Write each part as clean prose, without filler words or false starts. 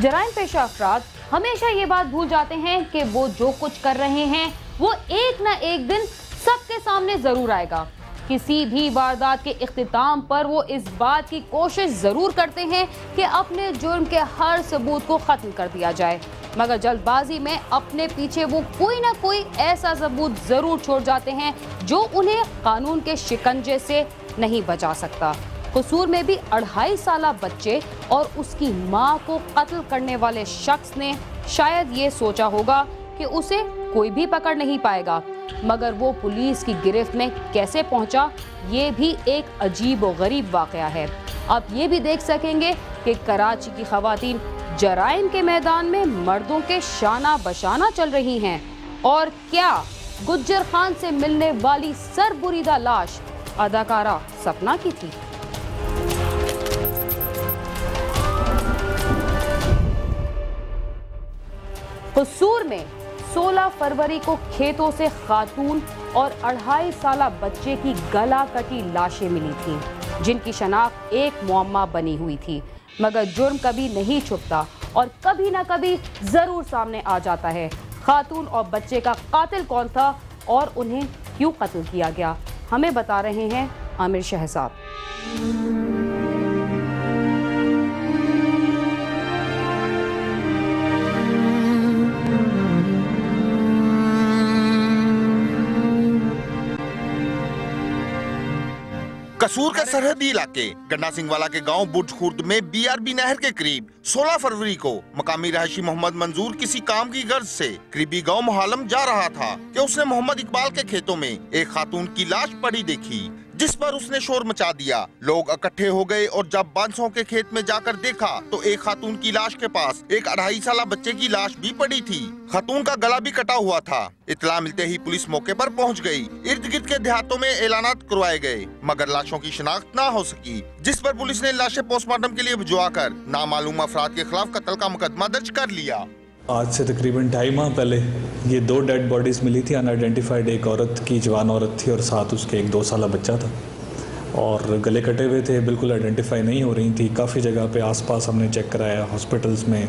जराइम पेशा अफराद हमेशा ये बात भूल जाते हैं कि वो जो कुछ कर रहे हैं वो एक ना एक दिन सबके सामने जरूर आएगा। किसी भी वारदात के इख्तिताम पर वो इस बात की कोशिश जरूर करते हैं कि अपने जुर्म के हर सबूत को खत्म कर दिया जाए, मगर जल्दबाजी में अपने पीछे वो कोई ना कोई ऐसा सबूत जरूर छोड़ जाते हैं जो उन्हें कानून के शिकंजे से नहीं बचा सकता। कसूर में भी 2.5 साला बच्चे और उसकी मां को कत्ल करने वाले शख्स ने शायद ये सोचा होगा कि उसे कोई भी पकड़ नहीं पाएगा, मगर वो पुलिस की गिरफ्त में कैसे पहुंचा, ये भी एक अजीब और गरीब वाकया है। आप ये भी देख सकेंगे कि कराची की खवातीन जराइम के मैदान में मर्दों के शाना बशाना चल रही हैं। और क्या गुज्जर खान से मिलने वाली सरबुरीदा लाश अदाकारा सपना की थी? कसूर में 16 फरवरी को खेतों से खातून और 2.5 साला बच्चे की गला कटी लाशें मिली थीं, जिनकी शनाख्त एक मुअम्मा बनी हुई थी। मगर जुर्म कभी नहीं छुपता और कभी ना कभी जरूर सामने आ जाता है। खातून और बच्चे का कातिल कौन था और उन्हें क्यों कत्ल किया गया, हमें बता रहे हैं आमिर शहजाद। कसूर के सरहदी इलाके गन्ना सिंहवाला के गांव बुर्ज खुर्द में BRB नहर के करीब 16 फरवरी को मकामी रहायशी मोहम्मद मंजूर किसी काम की गर्ज से करीबी गांव मोहालम जा रहा था कि उसने मोहम्मद इकबाल के खेतों में एक खातून की लाश पड़ी देखी, जिस पर उसने शोर मचा दिया। लोग इकट्ठे हो गए और जब बांसों के खेत में जाकर देखा तो एक खातून की लाश के पास एक 2.5 साला बच्चे की लाश भी पड़ी थी। खातून का गला भी कटा हुआ था। इत्तला मिलते ही पुलिस मौके पर पहुंच गई। इर्द गिर्द के देहातों में ऐलानात करवाए गए, मगर लाशों की शिनाख्त ना हो सकी, जिस पर पुलिस ने लाशें पोस्टमार्टम के लिए भिजवाकर नामालूम अफराद के खिलाफ कत्ल का मुकदमा दर्ज कर लिया। आज से तकरीबन 2.5 माह पहले ये 2 डेड बॉडीज़ मिली थी अनआइडेंटिफाइड। एक औरत की, जवान औरत थी और साथ उसके एक 2 साला बच्चा था और गले कटे हुए थे, बिल्कुल आइडेंटिफाई नहीं हो रही थी। काफ़ी जगह पे आसपास हमने चेक कराया, हॉस्पिटल्स में,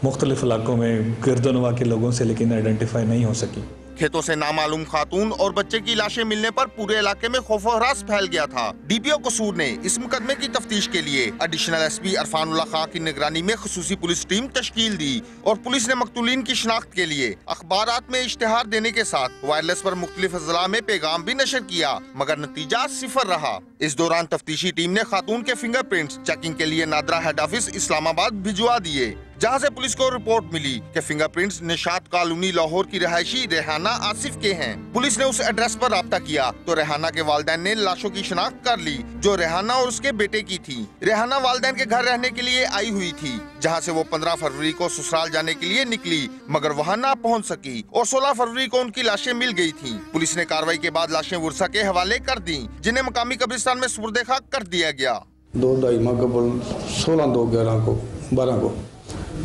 मुख्तलिफ इलाकों में, गिरदोनवा के लोगों से, लेकिन आइडेंटिफाई नहीं हो सकी। खेतों से नामालूम खातून और बच्चे की लाशें मिलने पर पूरे इलाके में खौफ और हरास फैल गया था। DPO कसूर ने इस मुकदमे की तफ्तीश के लिए एडिशनल SP अरफानुल्ला खां की निगरानी में खुसूसी पुलिस टीम तश्कील दी और पुलिस ने मकतूलीन की शिनाख्त के लिए अखबारात में इश्तिहार देने के साथ वायरलेस पर मुख्तलिफ अजला में पैगाम भी नशर किया, मगर नतीजा 0 रहा। इस दौरान तफ्तीशी टीम ने खातून के फिंगरप्रिंट्स चेकिंग के लिए नादरा हेड ऑफिस इस्लामाबाद भिजवा दिए, जहां से पुलिस को रिपोर्ट मिली कि फिंगरप्रिंट्स निशात कॉलोनी लाहौर की रहायशी रेहाना आसिफ के हैं। पुलिस ने उस एड्रेस पर राब्ता किया तो रेहाना के वालिदैन ने लाशों की शिनाख्त कर ली, जो रेहाना और उसके बेटे की थी। रेहाना वालिदैन के घर रहने के लिए आई हुई थी, जहां से वो 15 फरवरी को ससुराल जाने के लिए निकली, मगर वहां ना पहुंच सकी और 16 फरवरी को उनकी लाशें मिल गई थी। पुलिस ने कार्रवाई के बाद लाशें वर्सा के हवाले कर दी, जिन्हें मकामी कब्रिस्तान में सुपुर्द खाक कर दिया गया। 2-2.5 माह कबल 16/2/11 को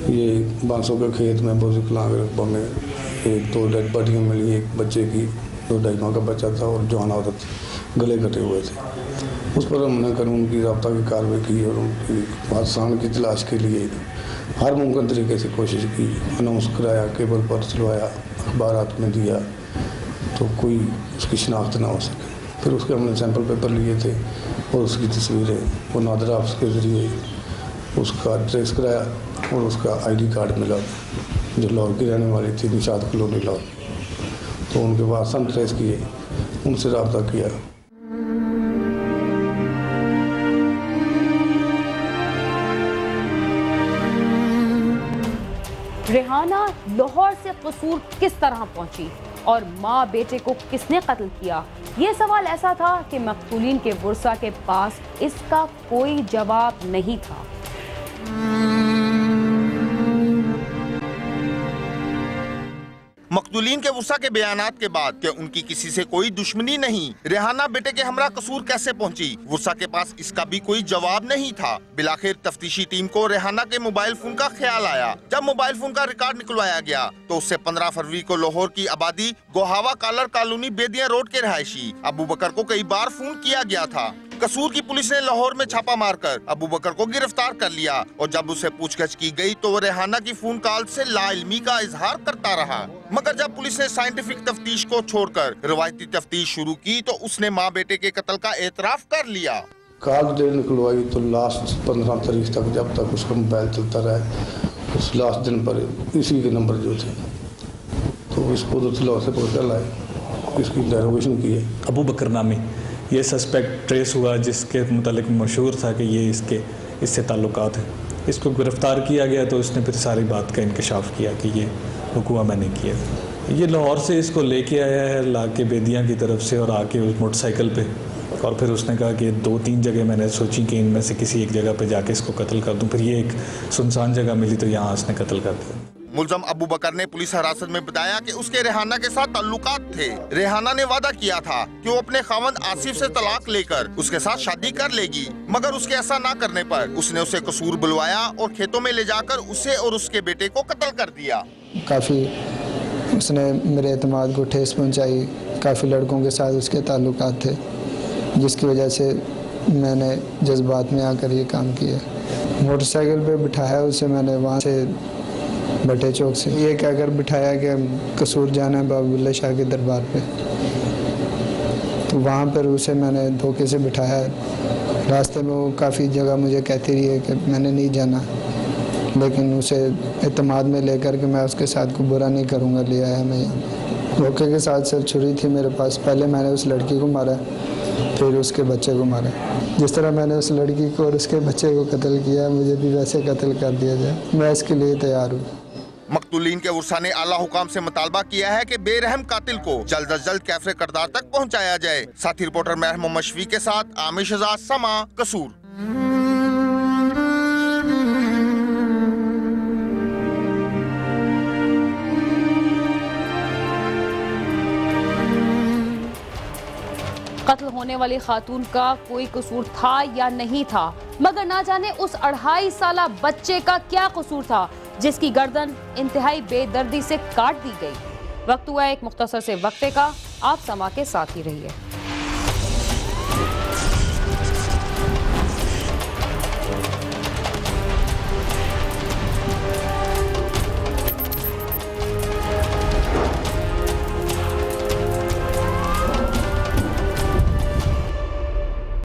ये बांसों के खेत में बोझिकला रकबा में एक 2 डेड बॉडियाँ मिली। एक बच्चे की 2-2.5 माह का बच्चा था और जवान औरत गले कटे हुए थे। उस पर हमने कानून की रब्ता की कार्रवाई की और उनकी हादसान की तलाश के लिए हर मुमकिन तरीके से कोशिश की। अनाउंस कराया, केबल पर चलवाया, अखबारात में दिया, तो कोई उसकी शिनाख्त ना हो सके। फिर उसके हमने सैंपल पेपर लिए थे और उसकी तस्वीरें वो नादरा ऑफिस के ज़रिए उसका ट्रेस कराया और उसका ID कार्ड मिला, जो लाहौर की रहने वाली थी, निशात कॉलोनी लाहौर। तो उनके पास हम ट्रेस किए, उनसे रब्ता किया। रेहाना लाहौर से कसूर किस तरह पहुंची और माँ बेटे को किसने कत्ल किया, ये सवाल ऐसा था कि मकतूलीन के वर्सा के पास इसका कोई जवाब नहीं था। मकतूलीन के वर्सा के बयानात के बाद कि उनकी किसी से कोई दुश्मनी नहीं, रेहाना बेटे के हमरा कसूर कैसे पहुंची, वर्सा के पास इसका भी कोई जवाब नहीं था। बिलाखिर तफ्तीशी टीम को रेहाना के मोबाइल फोन का ख्याल आया। जब मोबाइल फोन का रिकॉर्ड निकलवाया गया तो उससे 15 फरवरी को लाहौर की आबादी गोहावा कालर कॉलोनी बेदिया रोड के रहायशी अबू बकर को कई बार फोन किया गया था। कसूर की पुलिस ने लाहौर में छापा मारकर अबू बकर को गिरफ्तार कर लिया और जब उसे पूछताछ की गई तो वो रेहाना की फोन कॉल से लाइल्मी का इजहार करता रहा। मगर जब पुलिस ने साइंटिफिक तफ्तीश को छोड़कर रवायती तफ्तीश शुरू की तो उसने माँ बेटे के कत्ल का एतराफ कर लिया। कॉल डेट निकलवाई तो लास्ट 15 तारीख तक, जब तक उसका मोबाइल चलता रहा, उस लास्ट दिन पर इसी के नंबर जो थे तो इसको तो लाहौर से पकड़ लाए, इसकी इंटरोगेशन की है। अबू बकर नामी ये सस्पेक्ट ट्रेस हुआ जिसके मुतालिक मशहूर था कि ये इससे ताल्लुकात है। इसको गिरफ़्तार किया गया तो इसने फिर सारी बात का इंकशाफ किया कि ये हुआ मैंने किया। ये लाहौर से इसको लेके आया है ला के बेदियाँ की तरफ से और आके उस मोटरसाइकिल पे, और फिर उसने कहा कि 2-3 जगह मैंने सोची कि इनमें से किसी एक जगह पे जाके इसको कत्ल कर दूं। फिर ये एक सुनसान जगह मिली तो यहाँ उसने कत्ल कर दिया। मुलजम अबू बकर ने पुलिस हिरासत में बताया कि उसके रेहाना के साथ ताल्लुकात थे। रेहाना ने वादा किया था कि वो अपने खावंद आसिफ से तलाक लेकर उसके साथ शादी कर लेगी, मगर उसके ऐसा ना करने पर उसने उसे कसूर बुलवाया और खेतों में ले जाकर उसे और उसके बेटे को कत्ल कर दिया। काफ़ी उसने मेरे एतमाद को ठेस पहुंचाई, काफ़ी लड़कों के साथ उसके ताल्लुकात थे, जिसकी वजह से मैंने जज्बात में आकर ये काम किया। मोटरसाइकिल पे बिठाया उसे मैंने वहाँ से भट्टे चौक से, ये कहकर बिठाया कि कसूर जाना है बाबुल्ला शाह के दरबार पे, तो वहाँ पर उसे मैंने धोखे से बिठाया। रास्ते में वो काफ़ी जगह मुझे कहती रही है कि मैंने नहीं जाना, लेकिन उसे एतमाद में लेकर के मैं उसके साथ को बुरा नहीं करूँगा ले आया मैं यहाँ। धोखे के साथ सिर्फ छुरी थी मेरे पास। पहले मैंने उस लड़की को मारा, फिर उसके बच्चे को मारा। जिस तरह मैंने उस लड़की को और उसके बच्चे को कत्ल किया, मुझे भी वैसे कत्ल कर दिया जाए, मैं इसके लिए तैयार हूँ। मकतूलीन के उर्सा ने आला हुकाम से मुतालबा किया है कि बेरहम कातिल को जल्द अज जल्द कैफे करदार तक पहुंचाया जाए। साथी रिपोर्टर महर मोहम्मद शफी के साथ आमिर शहजाद, समा, कसूर। कत्ल होने वाली खातून का कोई कसूर था या नहीं था, मगर ना जाने उस 2.5 साला बच्चे का क्या कसूर था जिसकी गर्दन इंतहाई बेदर्दी से काट दी गई। वक्त हुआ एक मुख्तसर से वक्फे का, आप समा के साथ ही रहिए।